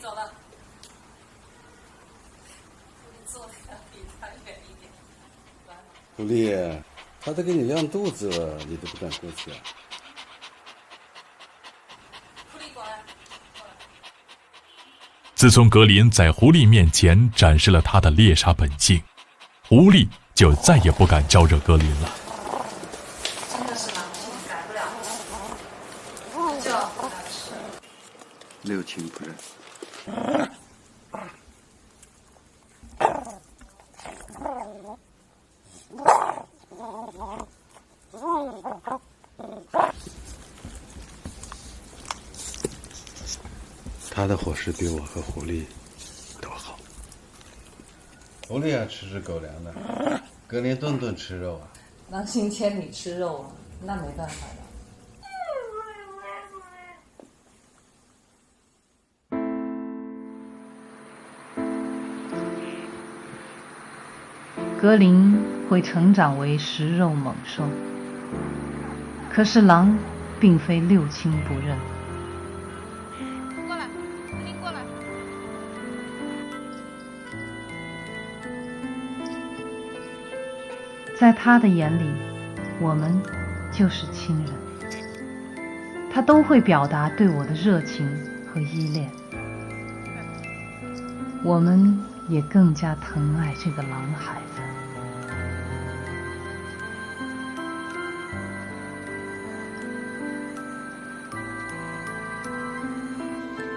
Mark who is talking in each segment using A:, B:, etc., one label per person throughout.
A: 走了。你坐的要离他远一点。
B: 狐狸，他都给你亮肚子了，你都不敢过去啊？
A: 狐狸过来，过来。
C: 自从格林在狐狸面前展示了他的猎杀本性，狐狸就再也不敢招惹格林了。
A: 真的是狼性，改不了。就要给他吃。
B: 六亲不认。他的伙食比我和狐狸都好。狐狸啊，吃狗粮的，格林顿顿吃肉啊。
A: 狼心天你吃肉啊，那没办法的。
D: 格林会成长为食肉猛兽，可是狼并非六亲不认。
E: 过来，格林过来。
D: 在他的眼里，我们就是亲人，他都会表达对我的热情和依恋，我们也更加疼爱这个狼孩子。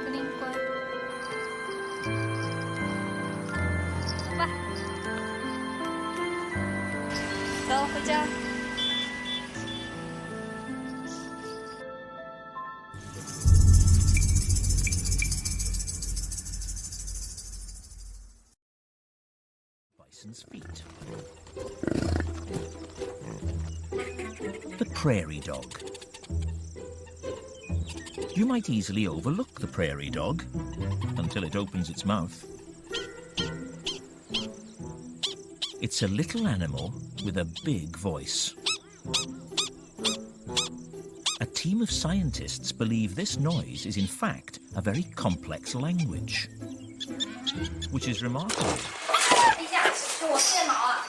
E: 格林乖，走吧，走回家。
F: Bison's feet. The prairie dog. You might easily overlook the prairie dog until it opens its mouth. It's a little animal with a big voice. A team of scientists believe this noise is in fact a very complex language, which is remarkable.
A: 哎呀，给我线毛啊！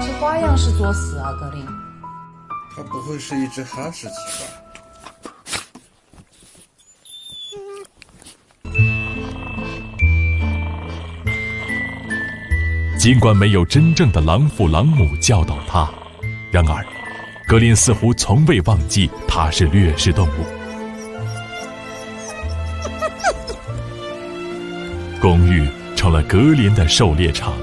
A: 这花样是作死啊，格林。
B: 他不会是一只哈士奇吧？
C: 尽管没有真正的狼父狼母教导他，然而格林似乎从未忘记他是掠食动物。公寓成了格林的狩猎场。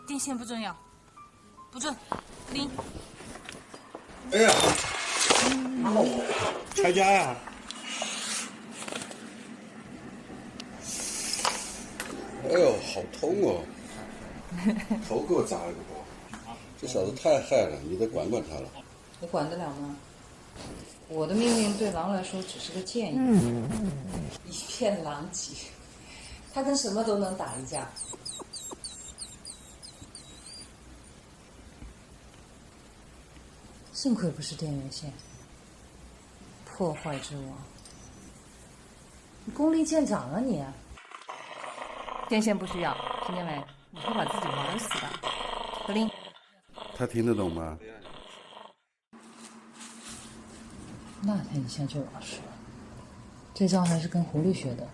E: 电线不准摇，不准，零。
B: 哎呀，拆家呀！哎呦，好痛哦！头给我砸了个包，这小子太害了，你得管管他了。
A: 你管得了吗？我的命令对狼来说只是个建议，一片狼藉，他跟什么都能打一架。幸亏不是电源线，破坏之王，你功力见长啊你！电线不需要，听见没？你会把自己玩死的。格林，
B: 他听得懂吗？
A: 那他一下就老实了。这招还是跟狐狸学的，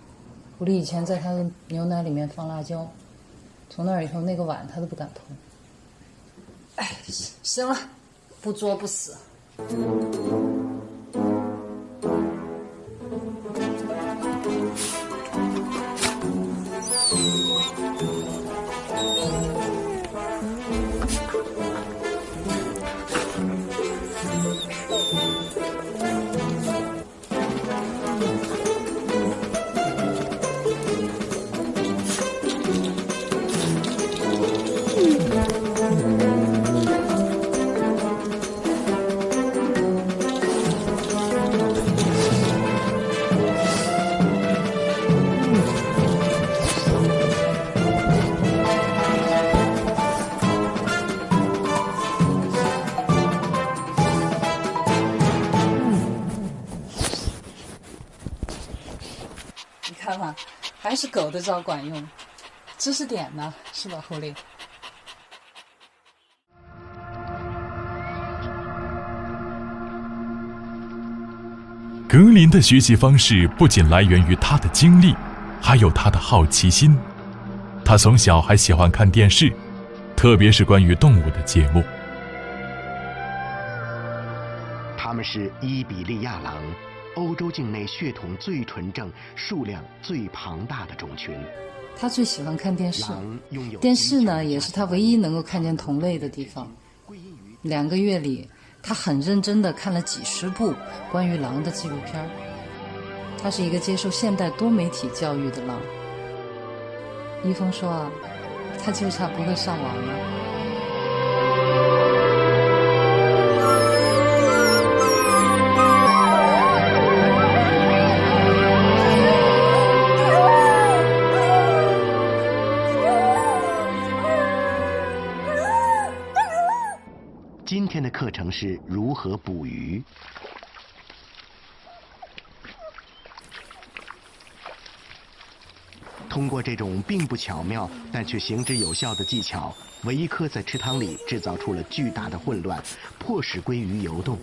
A: 狐狸以前在他的牛奶里面放辣椒，从那以后那个碗他都不敢碰。哎，行了，不作不死。还是狗的招管用，知识点呢，是吧，狐狸？
C: 格林的学习方式不仅来源于他的经历，还有他的好奇心。他从小还喜欢看电视，特别是关于动物的节目。
G: 它们是伊比利亚狼，欧洲境内血统最纯正、数量最庞大的种群。
A: 他最喜欢看电视，电视呢也是他唯一能够看见同类的地方。2个月里，他很认真地看了几10部关于狼的纪录片。他是一个接受现代多媒体教育的狼。一峰说啊，他就差不会上网了。
G: 今天的课程是如何捕鱼。通过这种并不巧妙但却行之有效的技巧，维伊科在池塘里制造出了巨大的混乱，迫使鲑鱼游动。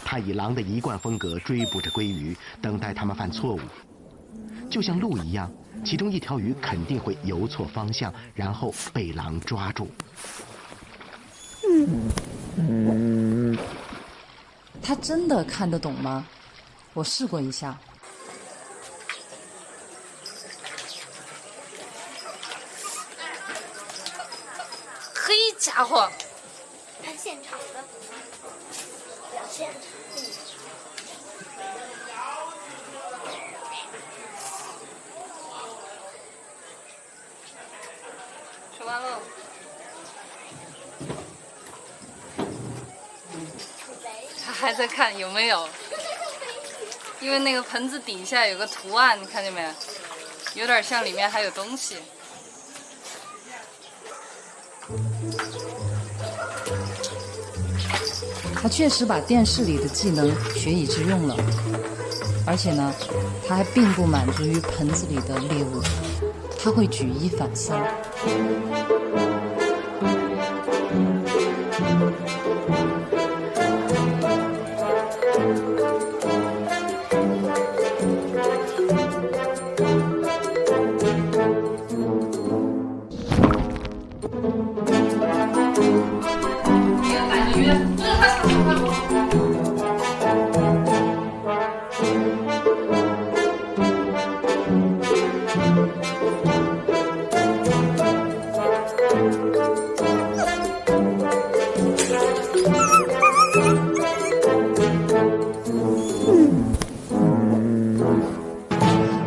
G: 他以狼的一贯风格追捕着鲑鱼，等待它们犯错误。就像鹿一样，其中一条鱼肯定会游错方向，然后被狼抓住。
A: 他真的看得懂吗？我试过一下。
E: 嘿家伙！
H: 看现场的表现。
E: 说完喽。他还在看有没有，因为那个盆子底下有个图案，你看见没？有点像里面还有东西。
A: 他确实把电视里的技能学以致用了，而且呢，他还并不满足于盆子里的猎物，他会举一反三。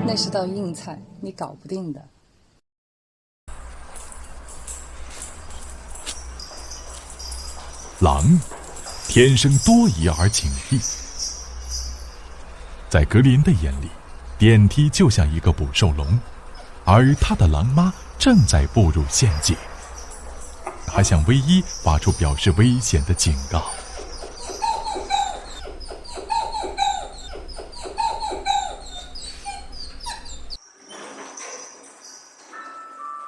A: 那是道硬菜，你搞不定的。
C: 狼天生多疑而警惕，在格林的眼里，电梯就像一个捕兽笼，而他的狼妈正在步入陷阱，还向唯一发出表示危险的警告。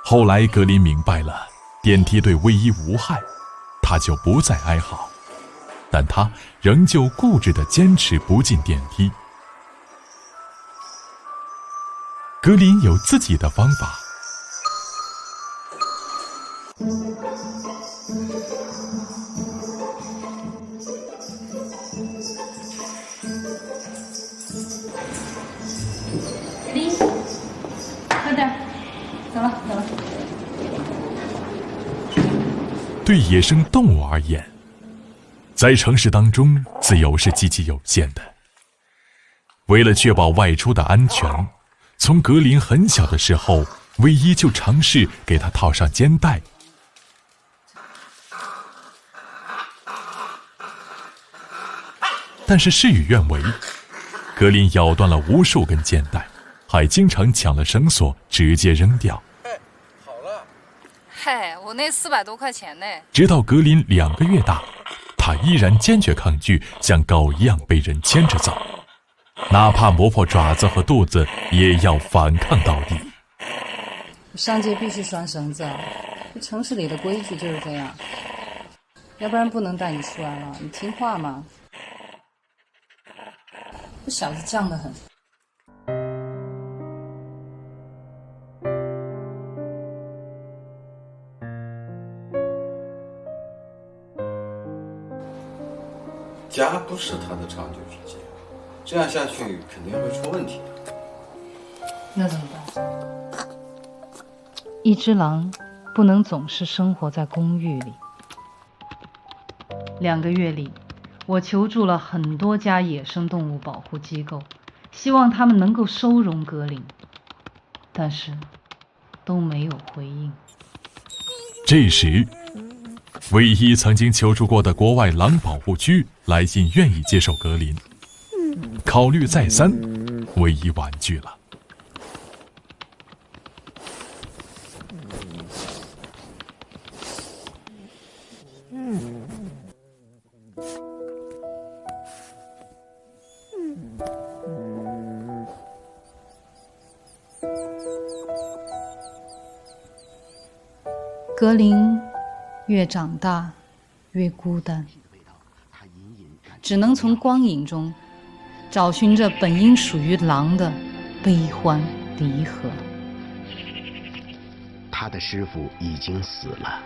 C: 后来格林明白了，电梯对唯一无害，他就不再哀嚎，但他仍旧固执地坚持不进电梯。格林有自己的方法。
E: 林，快点，走了走了。
C: 对野生动物而言，在城市当中，自由是极其有限的。为了确保外出的安全，从格林很小的时候，唯一就尝试给他套上肩带。但是事与愿违，格林咬断了无数根肩带，还经常抢了绳索直接扔掉。
E: 嗨，我那400多块钱呢。
C: 直到格林2个月大，他依然坚决抗拒像狗一样被人牵着走，哪怕磨破爪子和肚子，也要反抗到底。
A: 上街必须拴绳子啊！这城市里的规矩就是这样，要不然不能带你出来了。你听话吗？这小子犟得很。
B: 家不是他的长久之计，这样下去肯定会出问题的。
A: 那怎么办？
D: 一只狼不能总是生活在公寓里。2个月里，我求助了很多家野生动物保护机构，希望他们能够收容格林，但是都没有回应。
C: 这时，唯一曾经求助过的国外狼保护区来信愿意接受格林，考虑再三，唯一婉拒了。
D: 格林越长大越孤单，只能从光影中找寻着本应属于狼的悲欢离合。
G: 他的师傅已经死了。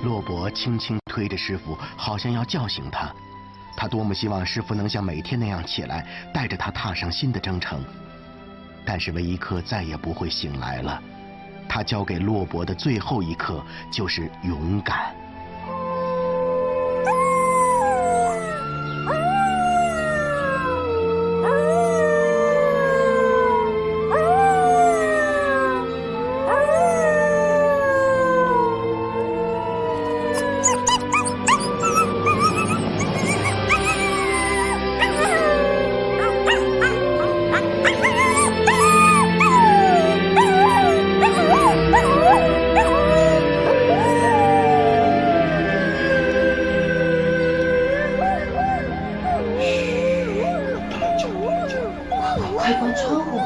G: 洛伯轻轻推着师傅，好像要叫醒他。他多么希望师傅能像每天那样起来，带着他踏上新的征程。但是维伊克再也不会醒来了。他教给洛伯的最后一课就是勇敢。
D: 快关窗户！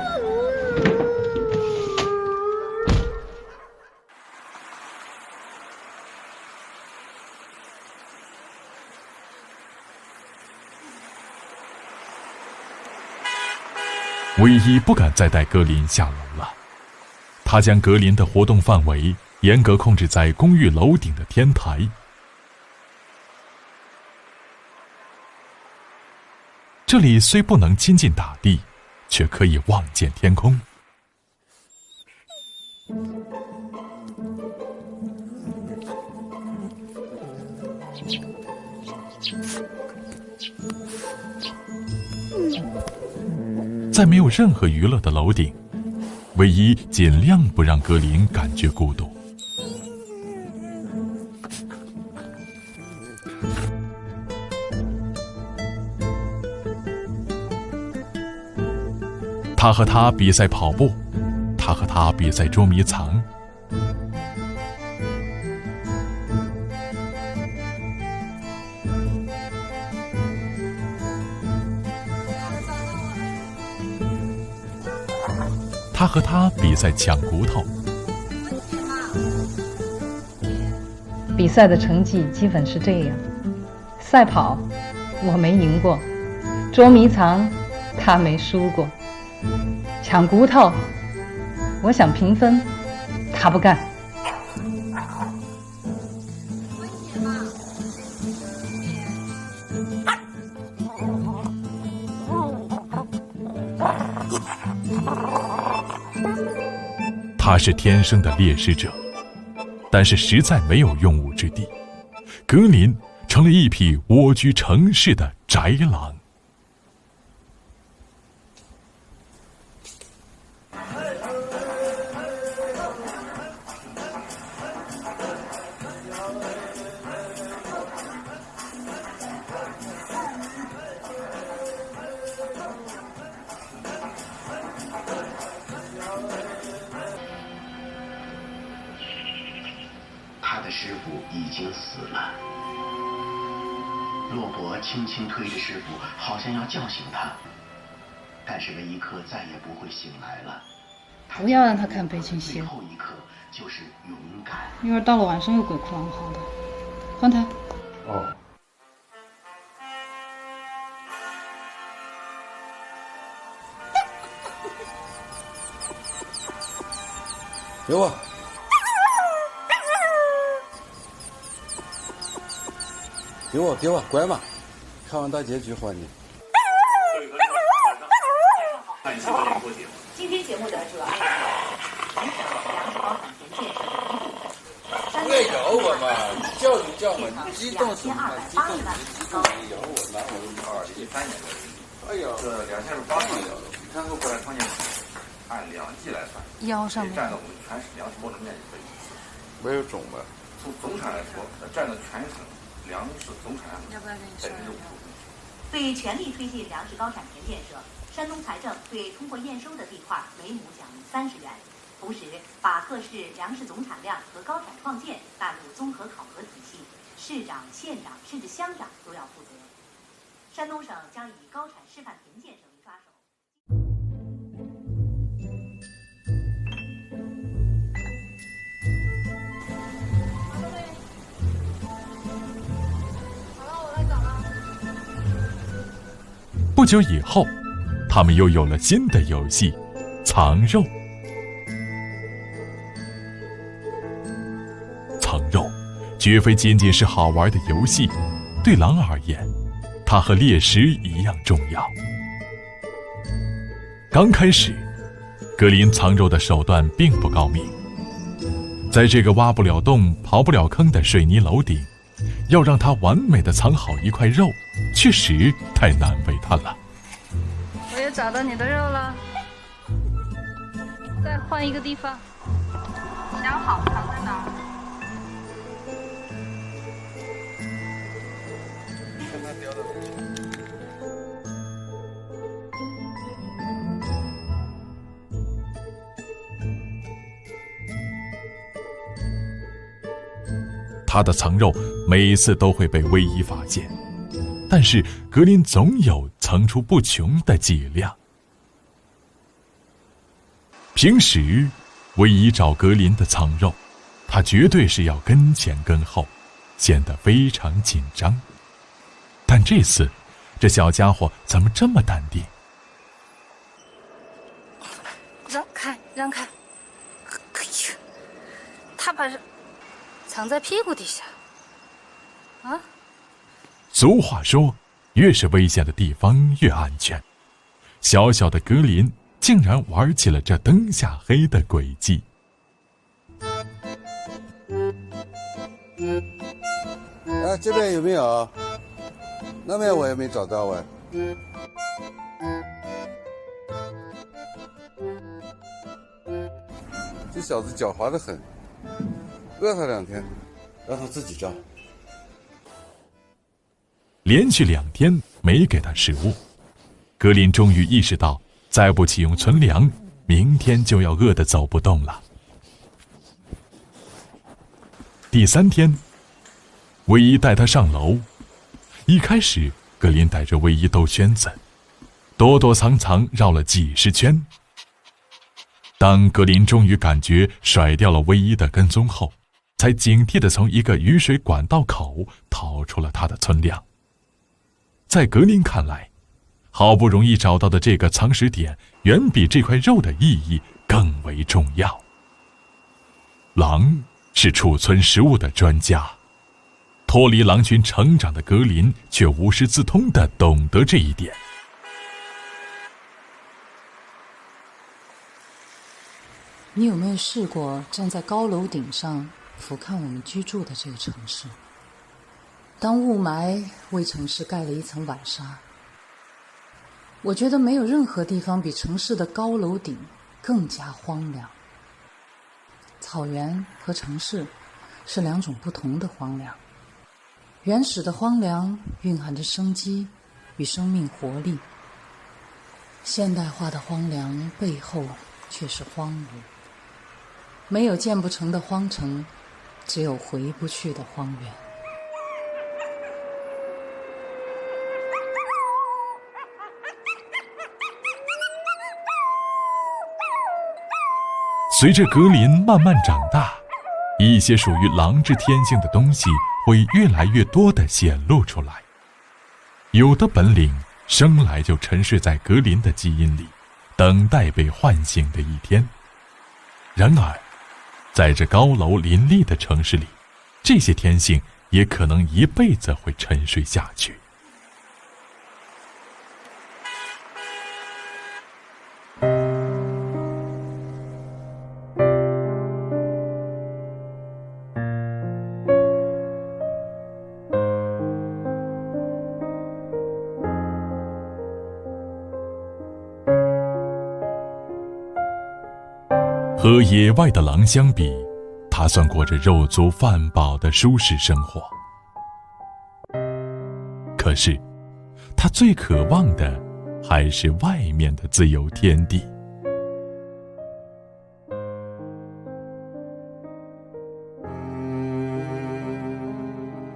C: 唯一不敢再带格林下楼了，他将格林的活动范围严格控制在公寓楼顶的天台。这里虽不能亲近大地，却可以望见天空。在没有任何娱乐的楼顶，唯一尽量不让格林感觉孤独。他和他比赛跑步，他和他比赛捉迷藏。他和他比赛抢骨头。
D: 比赛的成绩基本是这样：赛跑我没赢过，捉迷藏他没输过，抢骨头我想平分，他不干。
C: 他是天生的猎食者，但是实在没有用武之地。格林成了一匹蜗居城市的宅狼。
G: 他的师傅已经死了。洛伯轻轻推着师傅，好像要叫醒他，但是维伊克再也不会醒来了。他
A: 不要让他看悲情戏，
G: 最后一刻就是勇敢。
A: 一会儿到了晚上又鬼哭狼嚎的。换台。
B: 哦。给我。给我，乖嘛！看完大结局还你。
I: 今天节目的主要内容：全省粮食包产田建设
B: 不要咬我嘛！叫就叫嘛，你激动什么？激动你咬我，拿我
J: 2013年的。
B: 哎呀，
J: 这28万条，山东国产创建按2季来算，
A: 腰上面
J: 占到我们全省粮食播种面积的1次。
B: 没有种吧？
J: 从总产来说，占到全省粮食总产量的5%。
I: 对全力推进粮食高产田建设，山东财政对通过验收的地块每亩奖励30元，同时把各市粮食总产量和高产创建纳入综合考核体系，市长、县长甚至乡长都要负责。山东省将以高产示范田建设为抓手。
C: 不久以后，他们又有了新的游戏——藏肉。藏肉绝非仅仅是好玩的游戏，对狼而言，它和猎食一样重要。刚开始，格林藏肉的手段并不高明，在这个挖不了洞、刨不了坑的水泥楼顶，要让他完美的藏好一块肉，确实太难为他了。
E: 我也找到你的肉了，再换一个地方，想好藏在哪儿？
C: 他的藏肉每一次都会被唯一发现，但是格林总有层出不穷的伎俩。平时，唯一找格林的藏肉，他绝对是要跟前跟后，显得非常紧张。但这次，这小家伙怎么这么淡定？
E: 让开，让开！哎呀，他把人藏在屁股底下。啊？
C: 俗话说，越是危险的地方越安全。小小的格林竟然玩起了这灯下黑的诡计。
B: 哎，这边有没有？那边我也没找到哎。这小子狡猾得很，饿他2天，让他自己找。
C: 连续2天没给他食物，格林终于意识到，再不启用存粮，明天就要饿得走不动了。第3天，唯一带他上楼。一开始，格林带着唯一兜圈子，躲躲藏藏绕了几10圈。当格林终于感觉甩掉了唯一的跟踪后，才警惕地从一个雨水管道口掏出了他的存粮。在格林看来，好不容易找到的这个藏食点，远比这块肉的意义更为重要。狼是储存食物的专家，脱离狼群成长的格林却无师自通地懂得这一点。
A: 你有没有试过站在高楼顶上俯瞰我们居住的这个城市？当雾霾为城市盖了一层晚纱，我觉得没有任何地方比城市的高楼顶更加荒凉。草原和城市是2种不同的荒凉。原始的荒凉蕴含着生机与生命活力，现代化的荒凉背后却是荒芜。没有建不成的荒城，只有回不去的荒原。
C: 随着格林慢慢长大，一些属于狼之天性的东西会越来越多地显露出来。有的本领生来就沉睡在格林的基因里，等待被唤醒的一天。然而，在这高楼林立的城市里，这些天性也可能一辈子会沉睡下去。和野外的狼相比，它算过着肉足饭饱的舒适生活。可是，它最渴望的还是外面的自由天地。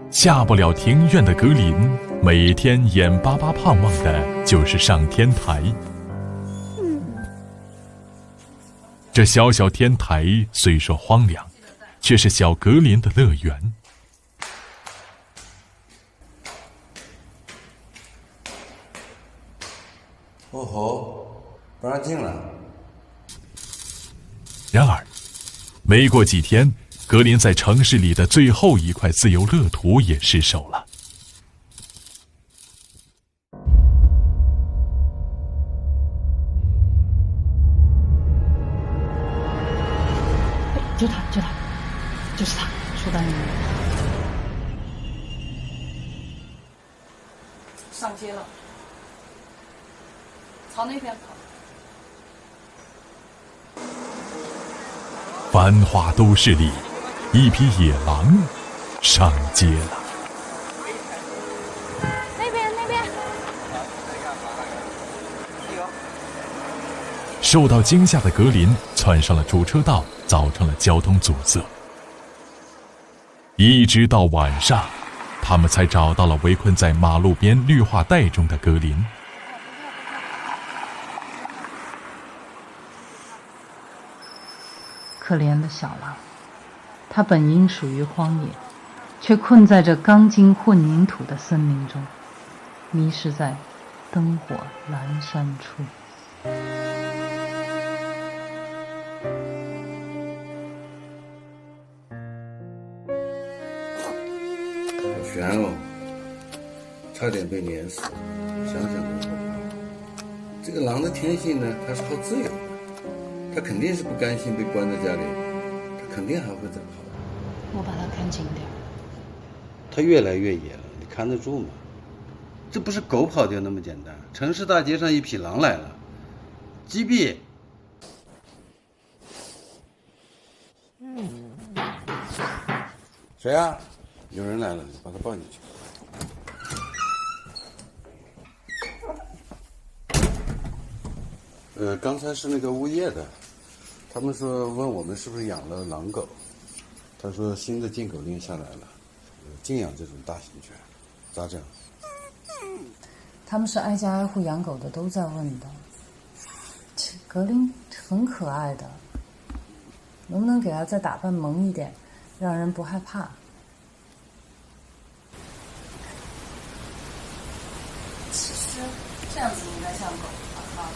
C: 下不了庭院的格林，每天眼巴巴盼望的就是上天台。这小小天台虽说荒凉，却是小格林的乐园。
B: 哦吼，不让进了。
C: 然而，没过几天，格林在城市里的最后一块自由乐土也失手了。
D: 就他，就是他，说到你了。
E: 上街了，朝那边跑。
C: 繁华都市里，一匹野狼上街了。
H: 那边。
C: 受到惊吓的格林窜上了主车道，造成了交通阻塞。一直到晚上，他们才找到了围困在马路边绿化带中的格林。
D: 可怜的小狼，它本应属于荒野，却困在这钢筋混凝土的森林中，迷失在灯火阑珊处。
B: 好悬哦，差点被碾死，想想都后怕。这个狼的天性呢，它是好自由的，它肯定是不甘心被关在家里，它肯定还会再跑。
A: 我把它看紧点。
B: 它越来越野了，你看得住吗？这不是狗跑掉那么简单，城市大街上一匹狼来了，击毙！谁啊？有人来了，你把他抱进去。刚才是那个物业的，他们说问我们是不是养了狼狗，他说新的禁狗令下来了，禁养这种大型犬，咋整？
A: 他们是挨家挨户养狗的都在问的。格林很可爱的，能不能给他再打扮萌一点，让人不害怕？
E: 其实这样子应该像狗吧？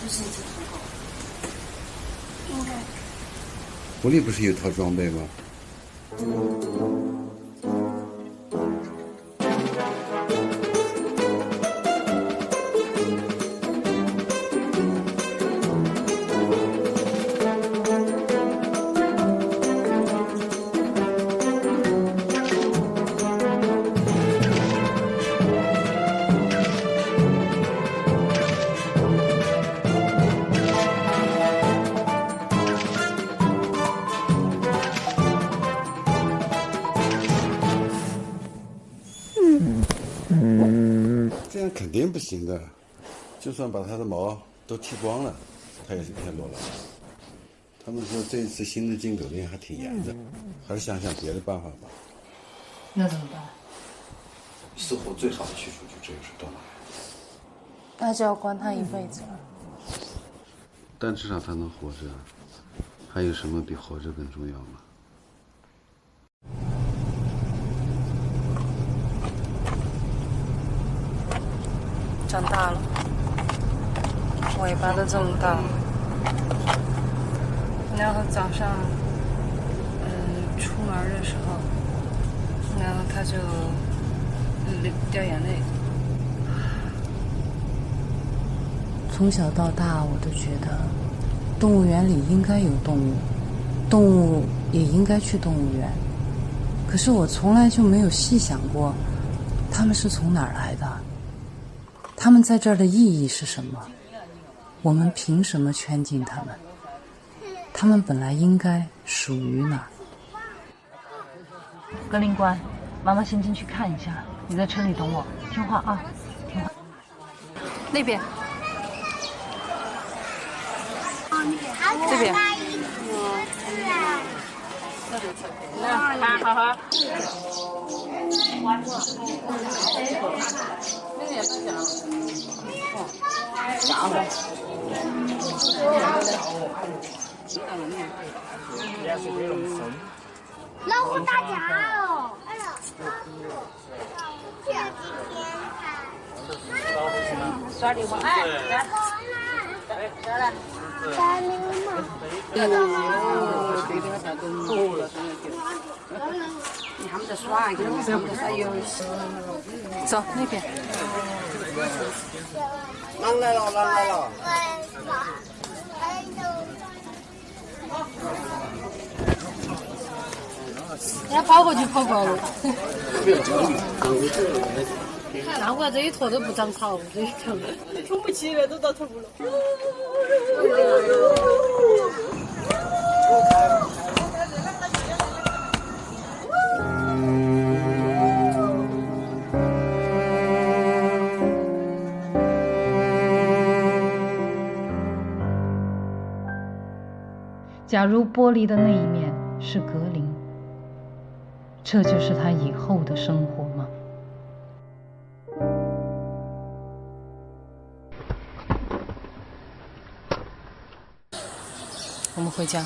E: 就是一只土狗。应该。
B: 狐狸不是有套装备吗？这样肯定不行的，就算把它的毛都剃光了，它也是片裸狼。他们说这一次新的禁狗令还挺严的，还是想想别的办法吧。
A: 那怎么办？
B: 似乎最好的去处就只有是断奶。
A: 那就要关他一辈子了。
B: 但至少他能活着，还有什么比活着更重要吗？
E: 长大了，尾巴都这么大，然后早上，出门的时候，然后他就掉眼泪。
A: 从小到大，我都觉得动物园里应该有动物，动物也应该去动物园。可是我从来就没有细想过，它们是从哪儿来的，它们在这儿的意义是什么？我们凭什么圈禁它们？它们本来应该属于哪儿？
D: 格林官，妈妈先进去看一下，你在车里等我，听话啊，听话。
E: 那边。这边。好好。
H: 老虎打架了！哎呀，这几天看。
E: 耍流氓！哎，来，来来。
H: 耍流氓！
K: 他们在耍一个，他们在耍游戏。
E: 走那边。
K: 狼来了，狼来了！
E: 人家跑过去跑过了。难怪这一坨都不长草，这一头冲不起来，都到头了。
D: 假如玻璃的那一面是格林，这就是他以后的生活吗？
A: 我们回家。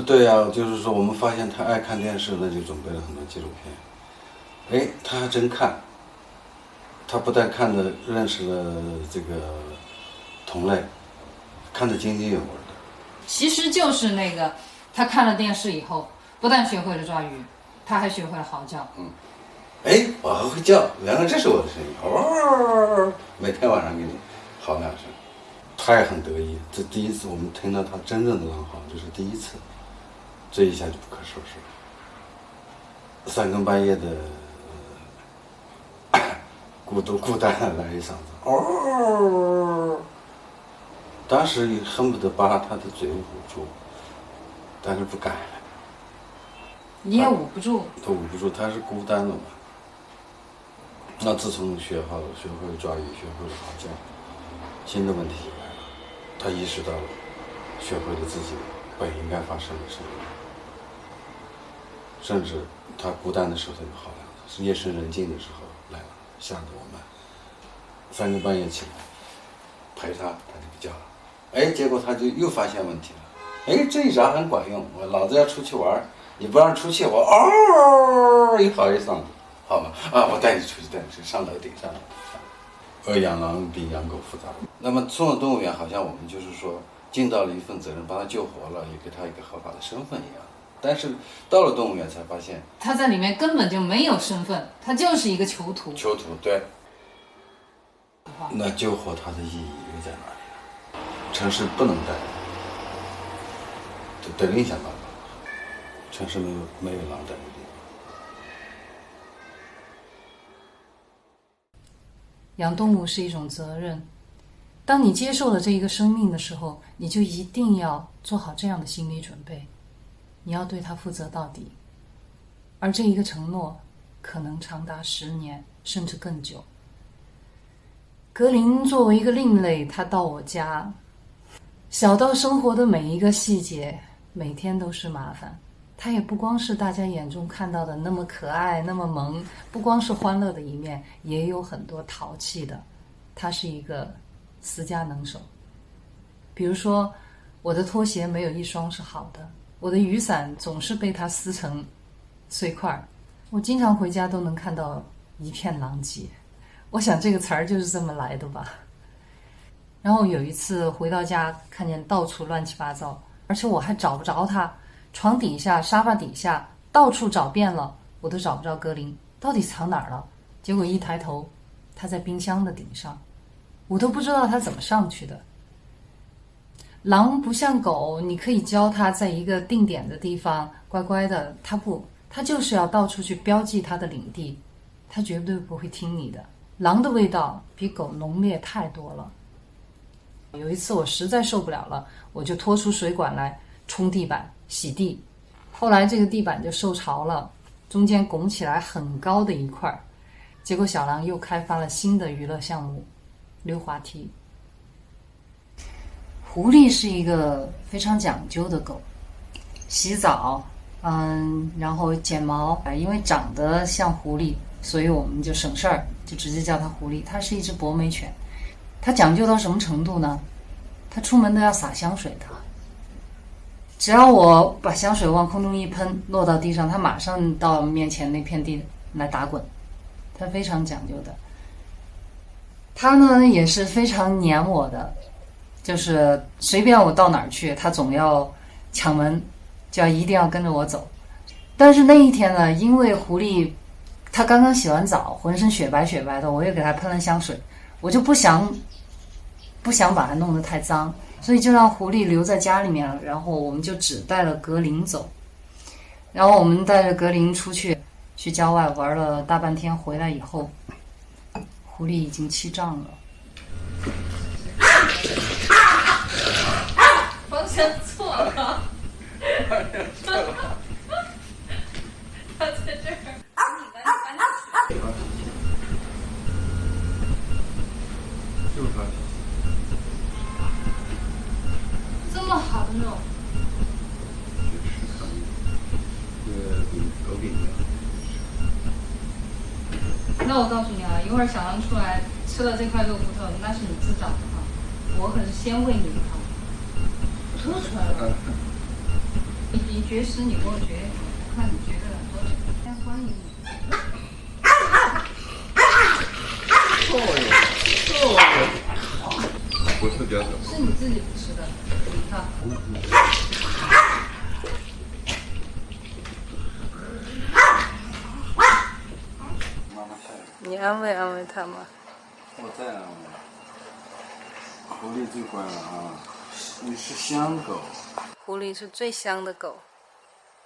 B: 对呀，就是说我们发现他爱看电视，那就准备了很多纪录片。哎，他还真看。他不但看的认识了这个同类，看得津津有味的。
A: 其实就是那个，他看了电视以后，不但学会了抓鱼，他还学会了嚎叫。
B: 哎，我还会叫，原来这是我的声音，哦，每天晚上给你嚎两声，他也很得意。这第一次我们听到他真正的狼嚎，这是第一次，这一下就不可收拾了。三更半夜的，孤单的来一嗓子，哦，当时也恨不得把他的嘴捂住，但是不敢。
A: 你也捂不住。
B: 他捂不住，他是孤单了嘛。那自从学会抓鱼，学会了嚎叫，新的问题就来了。他意识到了，学会了自己本应该发生的事情，甚至他孤单的时候他就好了，是夜深人静的时候来了，吓得我们三更半夜起来陪他，他就不叫了。哎，结果他就又发现问题了。哎，这一招很管用，我老子要出去玩，你不让出去，我嗷一嚎一嗓子。好吗？啊，我带你出去，带你去上楼顶上。养狼比养狗复杂。那么送到动物园，好像我们就是说尽到了一份责任，把它救活了，也给它一个合法的身份一样。但是到了动物园才发现，
A: 他在里面根本就没有身份，他就是一个囚徒。
B: 囚徒，对。那救活它的意义又在哪里呢？城市不能带，得另想办法。城市没有狼带的地方。
A: 养动物是一种责任，当你接受了这一个生命的时候，你就一定要做好这样的心理准备，你要对它负责到底。而这一个承诺可能长达10年甚至更久。格林作为一个另类，他到我家，小到生活的每一个细节，每天都是麻烦。他也不光是大家眼中看到的那么可爱那么萌，不光是欢乐的一面，也有很多淘气的。他是一个私家能手。比如说，我的拖鞋没有一双是好的，我的雨伞总是被它撕成碎块，我经常回家都能看到一片狼藉。我想这个词儿就是这么来的吧。然后有一次回到家，看见到处乱七八糟，而且我还找不着它，床底下、沙发底下到处找遍了，我都找不着格林，到底藏哪儿了？结果一抬头，它在冰箱的顶上，我都不知道它怎么上去的。狼不像狗，你可以教它在一个定点的地方乖乖的，它不，它就是要到处去标记它的领地，它绝对不会听你的。狼的味道比狗浓烈太多了。有一次我实在受不了了，我就拖出水管来冲地板洗地，后来这个地板就受潮了，中间拱起来很高的一块，结果小狼又开发了新的娱乐项目，溜滑梯。狐狸是一个非常讲究的狗，洗澡，然后剪毛，因为长得像狐狸，所以我们就省事儿，就直接叫它狐狸。它是一只博美犬，它讲究到什么程度呢？它出门都要洒香水的，只要我把香水往空中一喷，落到地上，它马上到面前那片地来打滚，它非常讲究的。它呢也是非常黏我的，就是随便我到哪儿去，它总要抢门，就要一定要跟着我走。但是那一天呢，因为狐狸它刚刚洗完澡，浑身雪白雪白的，我也给它喷了香水，我就不想把它弄得太脏，所以就让狐狸留在家里面了。然后我们就只带了格林走，然后我们带着格林去郊外玩了大半天，回来以后，狐狸已经气胀了。
E: 方向错了，他在这儿。
J: 就是他。
E: 这么好的肉，
B: 狗给你。
E: 那我告诉你啊，一会儿小狼出来吃了这块肉骨头，那是你自找的哈，我可是先喂你的哈，吐出来了。你绝食，你给我绝，我看你绝得了多久？先欢迎你。
B: 不是这样的，
E: 是你自己不吃的，你看。你安慰安慰他吗？
B: 我在安慰。狐狸最乖了啊！你是香狗。
E: 狐狸是最香的狗，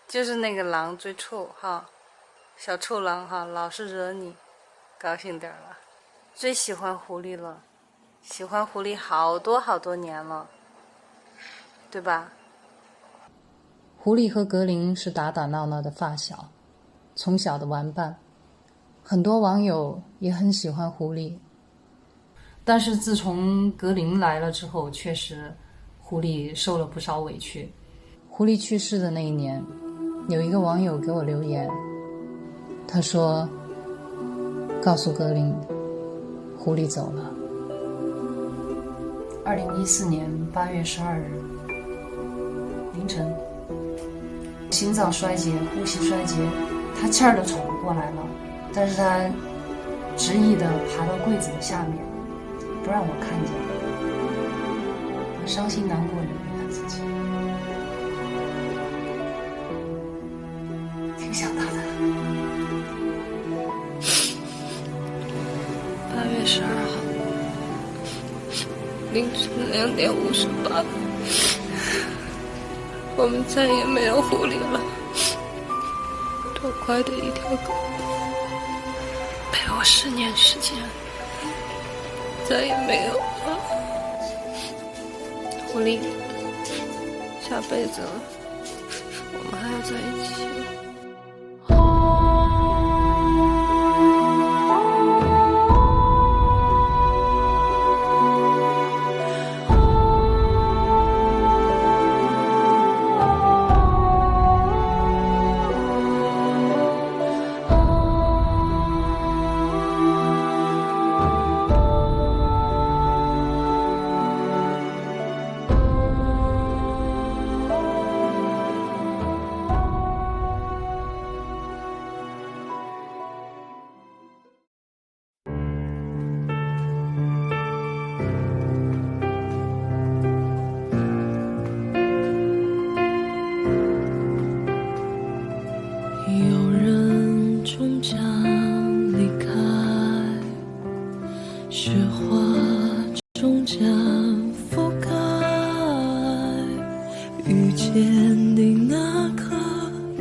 E: 就是那个狼最臭哈，小臭狼哈，老是惹你，高兴点了。最喜欢狐狸了，喜欢狐狸好多年了，对吧？
A: 狐狸和格林是打打闹闹的发小，从小的玩伴。很多网友也很喜欢狐狸，但是自从格林来了之后，确实狐狸受了不少委屈。狐狸去世的那一年，有一个网友给我留言，他说告诉格林狐狸走了。2014年8月12日凌晨，心脏衰竭，呼吸衰竭，他气儿都喘不过来了，但是他执意地爬到柜子的下面，不让我看见。他伤心难过，忍着他自己，挺想他的。
E: 8月12号凌晨2点58分，我们再也没有狐狸了。多乖的一条狗，陪我10年时间，再也没有了。狐狸，下辈子我们还要在一起。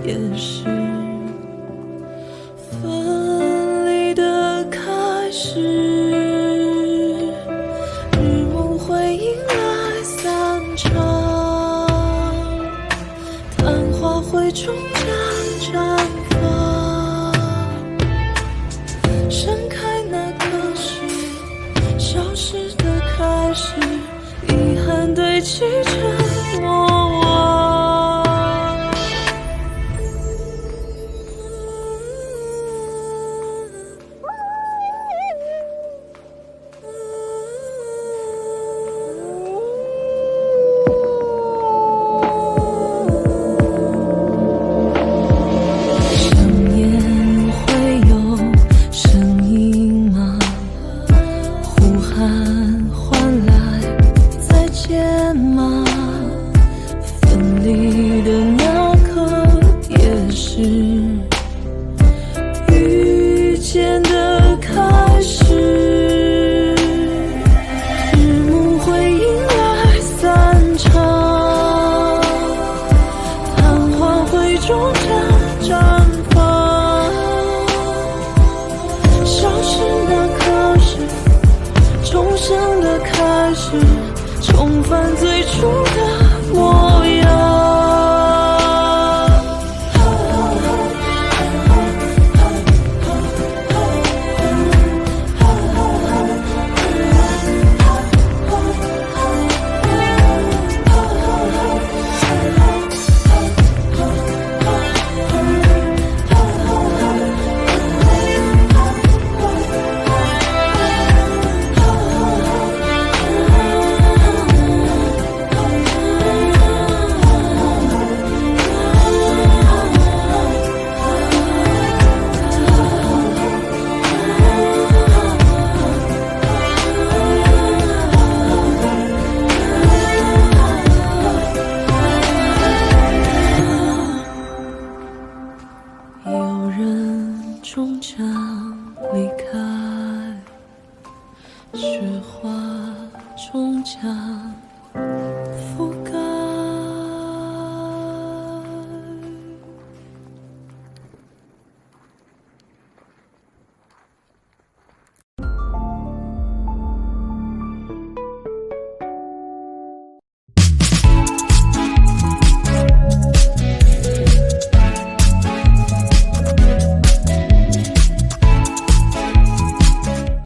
L: 也是分离的开始。日暮会迎来散场，昙花会终将绽放。盛开那刻是消失的开始，遗憾堆积成莫忘。想念会有声音吗？呼喊唤来再见吗？分离的那刻也是遇见的开始。日暮会迎来散场，昙花会终将绽放。消失那刻是重生的开始，重返最初的模样。有人种下